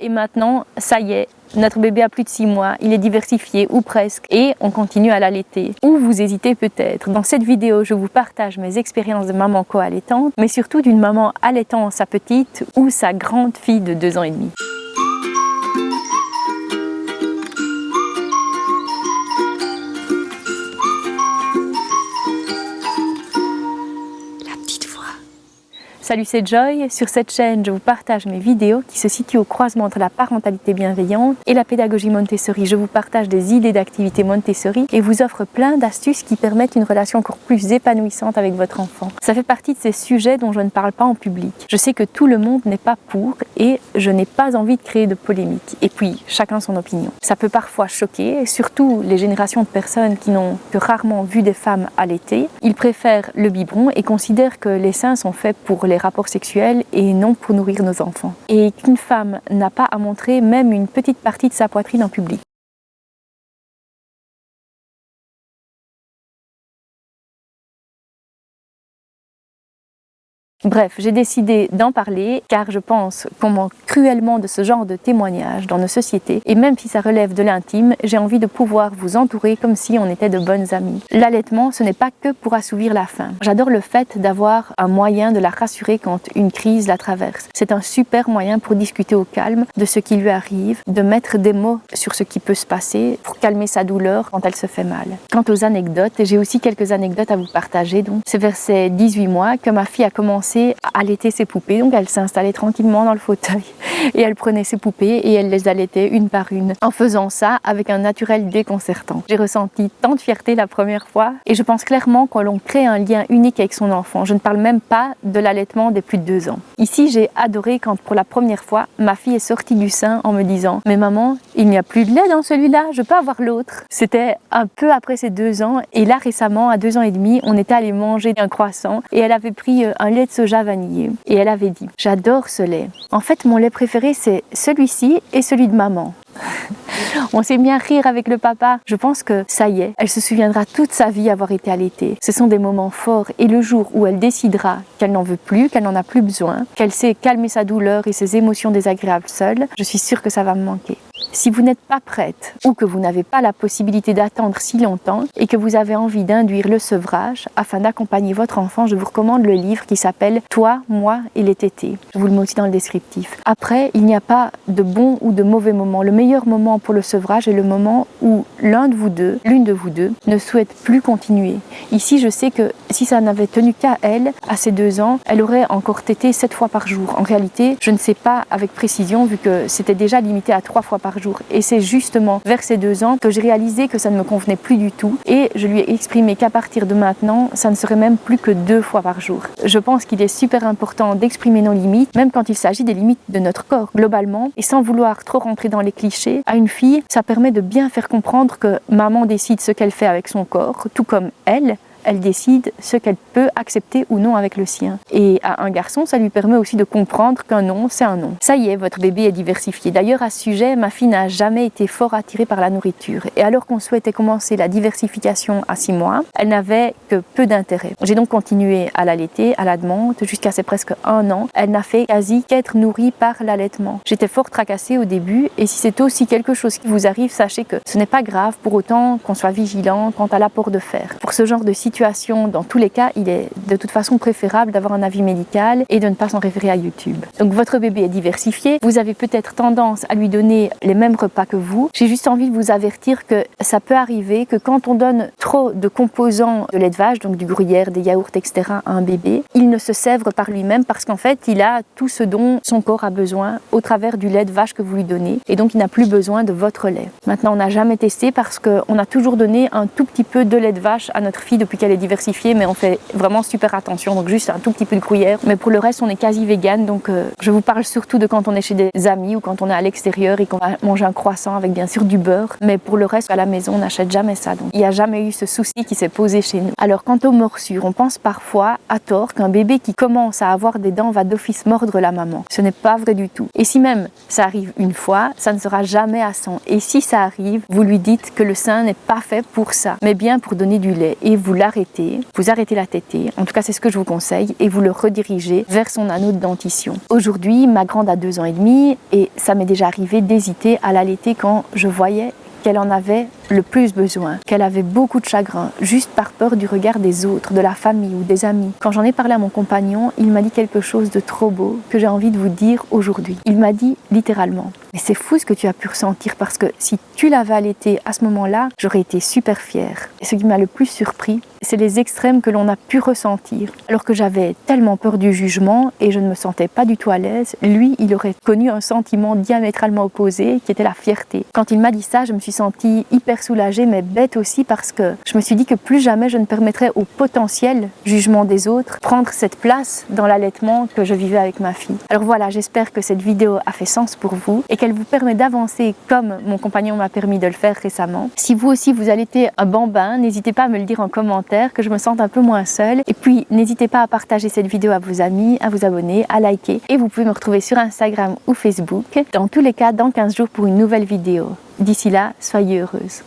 et maintenant, ça y est, notre bébé a plus de 6 mois, il est diversifié ou presque et on continue à l'allaiter. Ou vous hésitez peut-être. Dans cette vidéo, je vous partage mes expériences de maman co-allaitante, mais surtout d'une maman allaitant sa petite ou sa grande fille de 2 ans et demi. Salut, c'est Joy. Sur cette chaîne, je vous partage mes vidéos qui se situent au croisement entre la parentalité bienveillante et la pédagogie Montessori. Je vous partage des idées d'activités Montessori et vous offre plein d'astuces qui permettent une relation encore plus épanouissante avec votre enfant. Ça fait partie de ces sujets dont je ne parle pas en public. Je sais que tout le monde n'est pas pour et je n'ai pas envie de créer de polémique. Et puis, chacun son opinion. Ça peut parfois choquer, surtout les générations de personnes qui n'ont que rarement vu des femmes allaiter. Ils préfèrent le biberon et considèrent que les seins sont faits pour les rapports sexuels et non pour nourrir nos enfants. Et qu'une femme n'a pas à montrer même une petite partie de sa poitrine en public. Bref, j'ai décidé d'en parler car je pense qu'on manque cruellement de ce genre de témoignages dans nos sociétés et même si ça relève de l'intime, j'ai envie de pouvoir vous entourer comme si on était de bonnes amies. L'allaitement, ce n'est pas que pour assouvir la faim. J'adore le fait d'avoir un moyen de la rassurer quand une crise la traverse. C'est un super moyen pour discuter au calme de ce qui lui arrive, de mettre des mots sur ce qui peut se passer pour calmer sa douleur quand elle se fait mal. Quant aux anecdotes, j'ai aussi quelques anecdotes à vous partager. Donc, c'est vers ses 18 mois que ma fille a commencé à allaiter ses poupées. Donc elle s'installait tranquillement dans le fauteuil et elle prenait ses poupées et elle les allaitait une par une. En faisant ça avec un naturel déconcertant. J'ai ressenti tant de fierté la première fois et je pense clairement que l'on crée un lien unique avec son enfant. Je ne parle même pas de l'allaitement des plus de 2 ans. Ici, j'ai adoré quand pour la première fois, ma fille est sortie du sein en me disant « Mais maman, il n'y a plus de lait dans celui-là, je peux avoir l'autre ». C'était un peu après ses 2 ans et là récemment, à 2 ans et demi, on était allé manger un croissant et elle avait pris un lait de soja vanillé et elle avait dit « J'adore ce lait. En fait, mon lait préféré, c'est celui-ci et celui de maman. » On s'est mis à rire avec le papa. Je pense que ça y est, elle se souviendra toute sa vie avoir été allaitée. Ce sont des moments forts et le jour où elle décidera qu'elle n'en veut plus, qu'elle n'en a plus besoin, qu'elle sait calmer sa douleur et ses émotions désagréables seule, je suis sûre que ça va me manquer. Si vous n'êtes pas prête ou que vous n'avez pas la possibilité d'attendre si longtemps et que vous avez envie d'induire le sevrage afin d'accompagner votre enfant, je vous recommande le livre qui s'appelle « Toi, moi et les tétés ». Je vous le mets aussi dans le descriptif. Après, il n'y a pas de bon ou de mauvais moment. Le meilleur moment pour le sevrage est le moment où l'une de vous deux, ne souhaite plus continuer. Ici, je sais que si ça n'avait tenu qu'à elle, à ses 2 ans, elle aurait encore tété 7 fois par jour. En réalité, je ne sais pas avec précision vu que c'était déjà limité à 3 fois par jour. Et c'est justement vers ces 2 ans que j'ai réalisé que ça ne me convenait plus du tout et je lui ai exprimé qu'à partir de maintenant, ça ne serait même plus que 2 fois par jour. Je pense qu'il est super important d'exprimer nos limites, même quand il s'agit des limites de notre corps globalement et sans vouloir trop rentrer dans les clichés. À une fille, ça permet de bien faire comprendre que maman décide ce qu'elle fait avec son corps, tout comme elle décide ce qu'elle peut accepter ou non avec le sien. Et à un garçon, ça lui permet aussi de comprendre qu'un non, c'est un non. Ça y est, votre bébé est diversifié. D'ailleurs, à ce sujet, ma fille n'a jamais été fort attirée par la nourriture. Et alors qu'on souhaitait commencer la diversification à 6 mois, elle n'avait que peu d'intérêt. J'ai donc continué à l'allaiter, à la demande, jusqu'à ses presque 1 an. Elle n'a fait quasi qu'être nourrie par l'allaitement. J'étais fort tracassée au début et si c'est aussi quelque chose qui vous arrive, sachez que ce n'est pas grave pour autant qu'on soit vigilant quant à l'apport de fer. Pour ce genre de situation, dans tous les cas, il est de toute façon préférable d'avoir un avis médical et de ne pas s'en référer à YouTube. Donc votre bébé est diversifié, vous avez peut-être tendance à lui donner les mêmes repas que vous. J'ai juste envie de vous avertir que ça peut arriver que quand on donne trop de composants de lait de vache, donc du gruyère, des yaourts, etc. à un bébé, il ne se sèvre par lui-même parce qu'en fait, il a tout ce dont son corps a besoin au travers du lait de vache que vous lui donnez et donc il n'a plus besoin de votre lait. Maintenant, on n'a jamais testé parce qu'on a toujours donné un tout petit peu de lait de vache à notre fille depuis qu'elle est diversifiée, mais on fait vraiment super attention, donc juste un tout petit peu de gruyère. Mais pour le reste, on est quasi vegan, donc je vous parle surtout de quand on est chez des amis ou quand on est à l'extérieur et qu'on va manger un croissant avec bien sûr du beurre. Mais pour le reste, à la maison, on n'achète jamais ça. Donc il n'y a jamais eu ce souci qui s'est posé chez nous. Alors quant aux morsures, on pense parfois à tort qu'un bébé qui commence à avoir des dents va d'office mordre la maman. Ce n'est pas vrai du tout. Et si même ça arrive une fois, ça ne sera jamais à 100. Et si ça arrive, vous lui dites que le sein n'est pas fait pour ça, mais bien pour donner du lait. Et vous l'arrêtez arrêtez la tétée, en tout cas c'est ce que je vous conseille, et vous le redirigez vers son anneau de dentition. Aujourd'hui, ma grande a 2 ans et demi et ça m'est déjà arrivé d'hésiter à l'allaiter quand je voyais qu'elle en avait le plus besoin, qu'elle avait beaucoup de chagrin, juste par peur du regard des autres, de la famille ou des amis. Quand j'en ai parlé à mon compagnon, il m'a dit quelque chose de trop beau que j'ai envie de vous dire aujourd'hui. Il m'a dit littéralement: mais c'est fou ce que tu as pu ressentir, parce que si tu l'avais allaité à ce moment-là, j'aurais été super fière. Et ce qui m'a le plus surpris, c'est les extrêmes que l'on a pu ressentir. Alors que j'avais tellement peur du jugement et je ne me sentais pas du tout à l'aise, lui, il aurait connu un sentiment diamétralement opposé qui était la fierté. Quand il m'a dit ça, je me suis sentie hyper soulagée, mais bête aussi, parce que je me suis dit que plus jamais je ne permettrais au potentiel jugement des autres prendre cette place dans l'allaitement que je vivais avec ma fille. Alors voilà, j'espère que cette vidéo a fait sens pour vous et qu'elle vous permet d'avancer comme mon compagnon m'a permis de le faire récemment. Si vous aussi vous allaitez un bambin, n'hésitez pas à me le dire en commentaire, que je me sente un peu moins seule. Et puis n'hésitez pas à partager cette vidéo à vos amis, à vous abonner, à liker. Et vous pouvez me retrouver sur Instagram ou Facebook. Dans tous les cas, dans 15 jours pour une nouvelle vidéo. D'ici là, soyez heureuses.